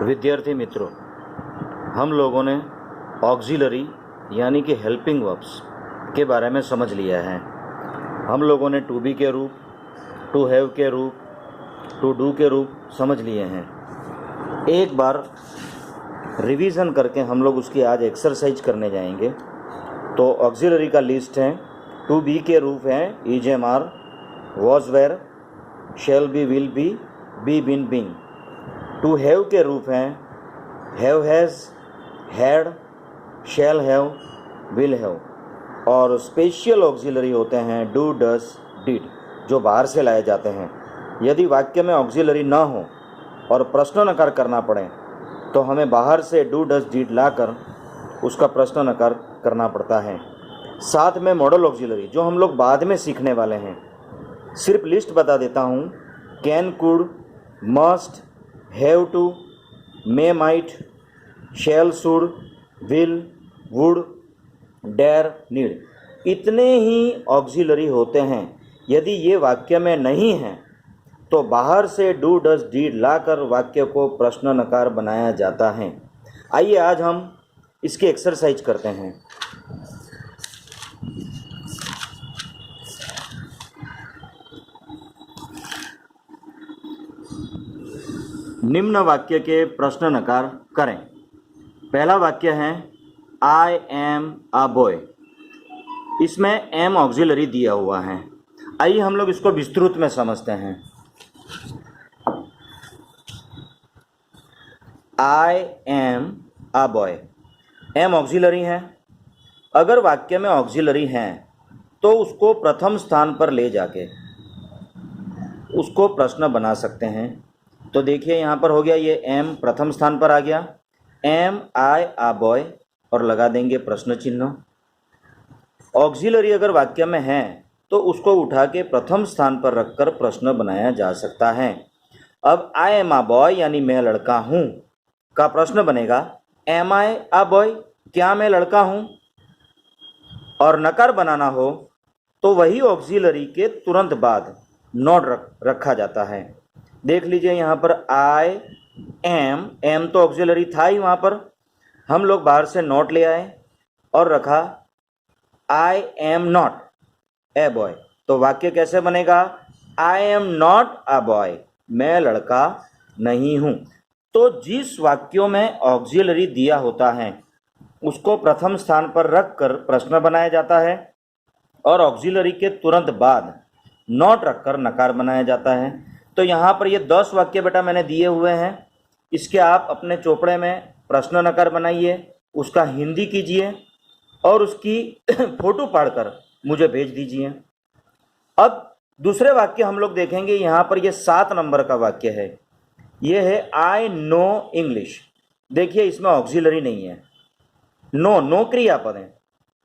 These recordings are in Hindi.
विद्यार्थी मित्रों, हम लोगों ने ऑक्सिलरी यानी कि हेल्पिंग वर्ब्स के बारे में समझ लिया है। हम लोगों ने टू बी के रूप, टू हैव के रूप, टू डू के रूप समझ लिए हैं। एक बार रिवीजन करके हम लोग उसकी आज एक्सरसाइज करने जाएंगे। तो ऑक्सिलरी का लिस्ट है। टू बी के रूप हैं is, am, are, was, were, shall be, will be, been, being. To have के रूप हैं have, has, had, shall have, will have. और स्पेशल ऑक्सिलरी होते हैं डू, डस, डिड, जो बाहर से लाए जाते हैं। यदि वाक्य में ऑक्सिलरी ना हो और प्रश्न नकार करना पड़े तो हमें बाहर से डू, डस, डिड लाकर उसका प्रश्न नकार करना पड़ता है। साथ में मॉडल ऑक्सिलरी जो हम लोग बाद में सीखने वाले हैं। सिर्फ लिस्ट बता देता हूँ। Can, could, must, have to, may, might, shall, should, will, would, dare, need, इतने ही ऑक्सिलरी होते हैं। यदि ये वाक्य में नहीं हैं तो बाहर से डू, डस, डीड लाकर वाक्य को प्रश्न नकार बनाया जाता है। आइए आज हम इसकी एक्सरसाइज करते हैं। निम्न वाक्य के प्रश्न नकार करें। पहला वाक्य है आई एम अ बॉय। इसमें एम ऑक्सिलरी दिया हुआ है। आइए हम लोग इसको विस्तृत में समझते हैं। I am a boy, am auxiliary है। अगर वाक्य में ऑक्सिलरी हैं तो उसको प्रथम स्थान पर ले जाके उसको प्रश्न बना सकते हैं। तो देखिए यहाँ पर हो गया, ये एम प्रथम स्थान पर आ गया। एम आई आ बॉय और लगा देंगे प्रश्न चिन्ह। ऑक्सिलरी अगर वाक्य में है तो उसको उठा के प्रथम स्थान पर रखकर प्रश्न बनाया जा सकता है। अब आई एम आ बॉय यानी मैं लड़का हूँ का प्रश्न बनेगा एम आई आ बॉय, क्या मैं लड़का हूँ। और नकार बनाना हो तो वही ऑक्सिलरी के तुरंत बाद नॉट रखा जाता है। देख लीजिए यहाँ पर आई एम, एम तो ऑक्सिलरी था ही, वहाँ पर हम लोग बाहर से नॉट ले आए और रखा I am not a boy. तो वाक्य कैसे बनेगा? I am not a boy, मैं लड़का नहीं हूँ। तो जिस वाक्यों में ऑक्सिलरी दिया होता है उसको प्रथम स्थान पर रखकर प्रश्न बनाया जाता है और ऑक्सिलरी के तुरंत बाद नॉट रखकर नकार बनाया जाता है। तो यहाँ पर ये 10 वाक्य बेटा मैंने दिए हुए हैं। इसके आप अपने चोपड़े में प्रश्न नकार बनाइए, उसका हिंदी कीजिए और उसकी फोटो पाड़कर मुझे भेज दीजिए। अब दूसरे वाक्य हम लोग देखेंगे। यहाँ पर ये 7 नंबर का वाक्य है। ये है आई नो इंग्लिश। देखिए इसमें ऑक्सिलरी नहीं है। नो क्रियापद है।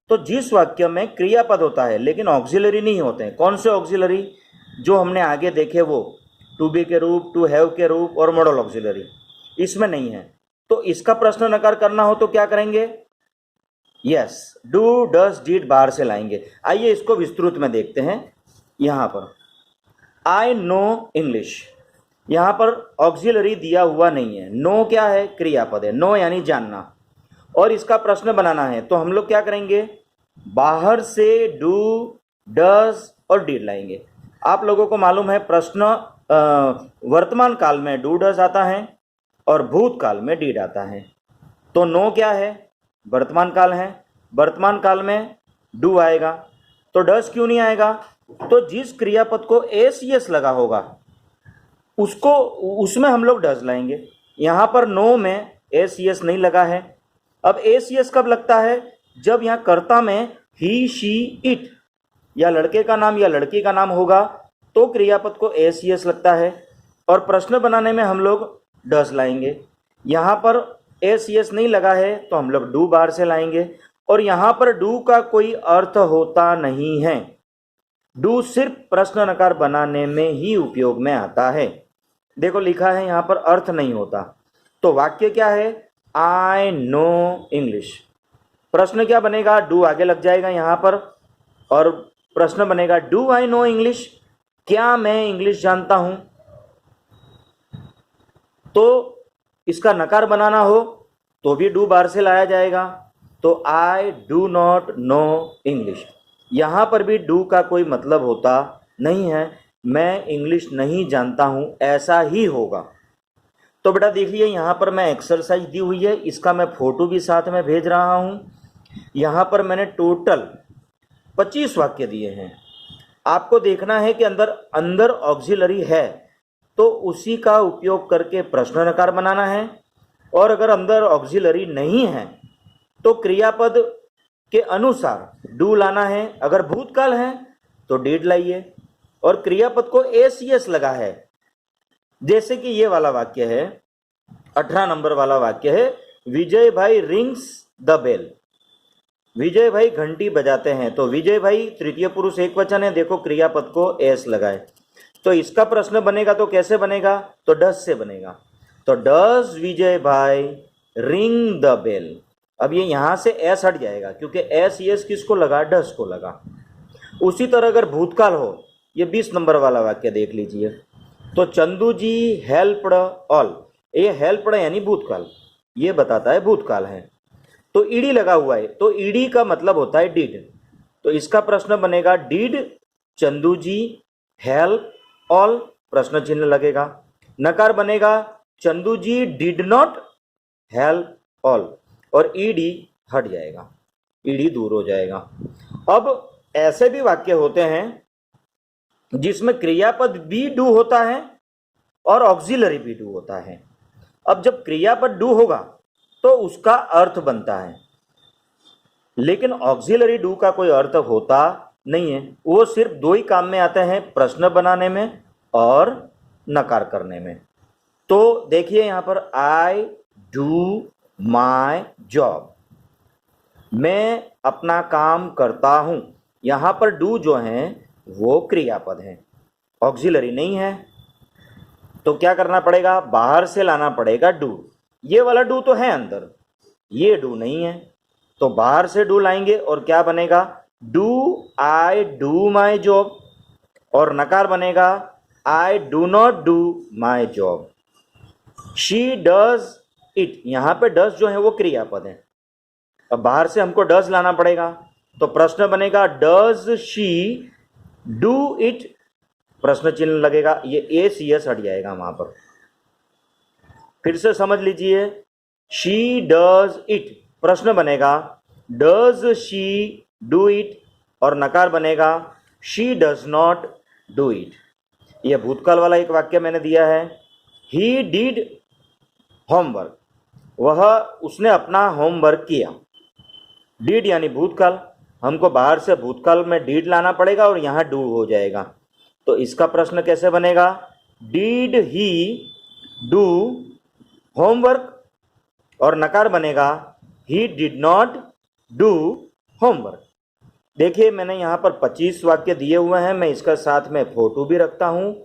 तो जिस वाक्य में क्रियापद होता है लेकिन ऑक्सिलरी नहीं होते हैं, कौन से ऑक्सिलरी? जो हमने आगे देखे वो टू बी के रूप, टू हैव के रूप और मॉडल ऑक्सिलरी, इसमें नहीं है। तो इसका प्रश्न नकार करना हो तो क्या करेंगे? यस, डू, डस, डीड बाहर से लाएंगे। आइए इसको विस्तृत में देखते हैं। यहाँ पर आई नो इंग्लिश, यहाँ पर ऑक्सिलरी दिया हुआ नहीं है। नो क्या है? क्रियापद है। नो यानी जानना। और इसका प्रश्न बनाना है तो हम लोग क्या करेंगे? बाहर से डू, डस और डीड लाएंगे। आप लोगों को मालूम है प्रश्न वर्तमान काल में डू, डस आता है और भूतकाल में डीड आता है। तो नो क्या है? वर्तमान काल है। वर्तमान काल में डू आएगा। तो डस क्यों नहीं आएगा? तो जिस क्रियापद को एस यस लगा होगा उसको उसमें हम लोग डस लाएंगे। यहाँ पर नो में एस यस नहीं लगा है। अब एस यस कब लगता है? जब यहाँ कर्ता में ही, शी, इट या लड़के का नाम या लड़की का नाम होगा तो क्रियापद को एस यस लगता है और प्रश्न बनाने में हम लोग डस लाएंगे। यहाँ पर एस यस नहीं लगा है तो हम लोग डू बाहर से लाएंगे। और यहाँ पर डू का कोई अर्थ होता नहीं है। डू सिर्फ प्रश्न नकार बनाने में ही उपयोग में आता है। देखो लिखा है यहाँ पर अर्थ नहीं होता। तो वाक्य क्या है? I know English. प्रश्न क्या बनेगा? डू आगे लग जाएगा यहाँ पर और प्रश्न बनेगा डू आई नो इंग्लिश, क्या मैं इंग्लिश जानता हूं? तो इसका नकार बनाना हो तो भी डू बाहर से लाया जाएगा। तो I do not know English, यहाँ पर भी डू का कोई मतलब होता नहीं है, मैं इंग्लिश नहीं जानता हूँ, ऐसा ही होगा। तो बेटा देखिए यहाँ पर मैं एक्सरसाइज दी हुई है, इसका मैं फोटो भी साथ में भेज रहा हूँ। यहाँ पर मैंने टोटल 25 वाक्य दिए हैं। आपको देखना है कि अंदर अंदर ऑक्सिलरी है तो उसी का उपयोग करके प्रश्न नकार बनाना है, और अगर अंदर ऑक्सिलरी नहीं है तो क्रियापद के अनुसार डू लाना है। अगर भूतकाल है तो डिड लाइए, और क्रियापद को एस यस लगा है। जैसे कि ये वाला वाक्य है, 18 नंबर वाला वाक्य है, विजय भाई रिंग्स द बेल, विजय भाई घंटी बजाते हैं। तो विजय भाई तृतीय पुरुष एक वचन है, देखो क्रियापद को एस लगाए। तो इसका प्रश्न बनेगा तो कैसे बनेगा, तो डस से बनेगा। तो डस विजय भाई रिंग द बेल। अब ये यहां से एस हट जाएगा क्योंकि एस यस किसको लगा, डस को लगा। उसी तरह अगर भूतकाल हो, ये 20 नंबर वाला वाक्य देख लीजिए। तो चंदू जी हेल्प्ड ऑल, ये हेल्प्ड यानी भूतकाल, ये बताता है भूतकाल है। तो ईडी लगा हुआ है, तो ईडी का मतलब होता है डिड। तो इसका प्रश्न बनेगा did Chandu ji help all, प्रश्न चिन्ह लगेगा। नकार बनेगा Chandu ji did not help all, और ईडी हट जाएगा, ईडी दूर हो जाएगा। अब ऐसे भी वाक्य होते हैं जिसमें क्रियापद भी डू होता है और ऑक्सिलरी भी डू होता है। अब जब क्रियापद डू होगा तो उसका अर्थ बनता है, लेकिन ऑक्सिलरी डू का कोई अर्थ होता नहीं है। वो सिर्फ दो ही काम में आते हैं, प्रश्न बनाने में और नकार करने में। तो देखिए यहां पर आई डू माई जॉब, मैं अपना काम करता हूं। यहां पर डू जो है वो क्रियापद है, ऑक्सिलरी नहीं है। तो क्या करना पड़ेगा, बाहर से लाना पड़ेगा डू। ये वाला डू तो है अंदर, ये डू नहीं है, तो बाहर से डू लाएंगे और क्या बनेगा, do I do my job, और नकार बनेगा I do not do my job. She does it, यहां पे डज जो है वो क्रियापद है, अब बाहर से हमको डज लाना पड़ेगा। तो प्रश्न बनेगा डज शी डू इट, प्रश्न चिन्ह लगेगा, ये ए सी एस हट जाएगा वहां पर। फिर से समझ लीजिए, शी डज इट, प्रश्न बनेगा डज शी डू इट, और नकार बनेगा she does not do it. यह भूतकाल वाला एक वाक्य मैंने दिया है, ही डिड होमवर्क, वह उसने अपना होमवर्क किया। डिड यानी भूतकाल, हमको बाहर से भूतकाल में डिड लाना पड़ेगा और यहाँ डू हो जाएगा। तो इसका प्रश्न कैसे बनेगा, डिड ही डू होमवर्क, और नकार बनेगा he did not do homework. देखिए मैंने यहाँ पर 25 वाक्य दिए हुए हैं, मैं इसका साथ में फोटो भी रखता हूँ।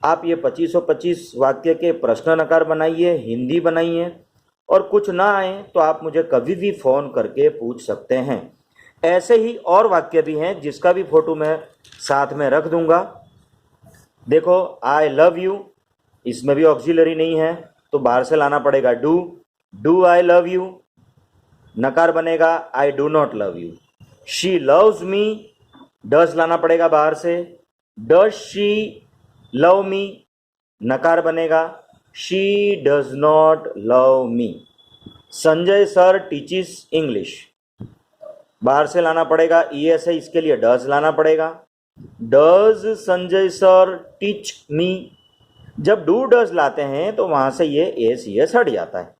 आप ये 25 वाक्य के प्रश्न नकार बनाइए, हिंदी बनाइए, और कुछ ना आए तो आप मुझे कभी भी फ़ोन करके पूछ सकते हैं। ऐसे ही और वाक्य भी हैं जिसका भी फोटो मैं साथ में रख दूंगा। देखो आई लव यू, इसमें भी ऑक्सिलरी नहीं है तो बाहर से लाना पड़ेगा do, do I love you, नकार बनेगा I do not love you. She loves me, does लाना पड़ेगा बाहर से, डज शी लव मी, नकार बनेगा she does not love me. Sanjay sir टीचिस English, बाहर से लाना पड़ेगा ई एस है, इसके लिए डज लाना पड़ेगा, does Sanjay sir teach me. जब डू डज लाते हैं तो वहां से ये एस ई एस हट जाता है,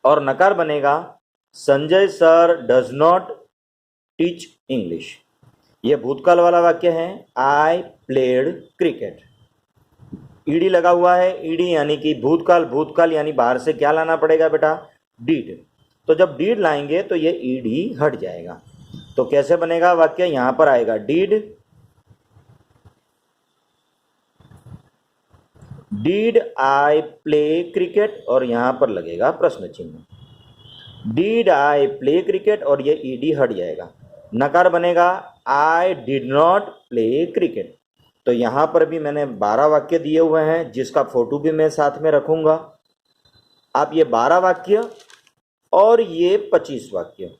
और नकार बनेगा Sanjay sir does not teach English. ये भूतकाल वाला वाक्य है, आई प्लेड क्रिकेट। ईडी लगा हुआ है, ईडी यानी कि भूतकाल, भूतकाल यानी बाहर से क्या लाना पड़ेगा बेटा, डीड। तो जब डीड लाएंगे तो ये ईडी हट जाएगा। तो कैसे बनेगा वाक्य, यहां पर आएगा did, did I play cricket, और यहां पर लगेगा प्रश्न चिन्ह, डीड आई प्ले क्रिकेट, और ये ईडी हट जाएगा। नकार बनेगा I did not play cricket. तो यहाँ पर भी मैंने 12 वाक्य दिए हुए हैं जिसका फोटो भी मैं साथ में रखूंगा। आप ये 12 वाक्य और ये 25 वाक्य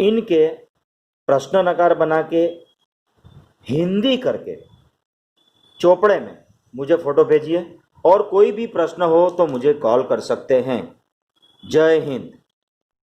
इनके प्रश्न नकार बना के हिंदी करके चोपड़े में मुझे फ़ोटो भेजिए और कोई भी प्रश्न हो तो मुझे कॉल कर सकते हैं। जय हिंद।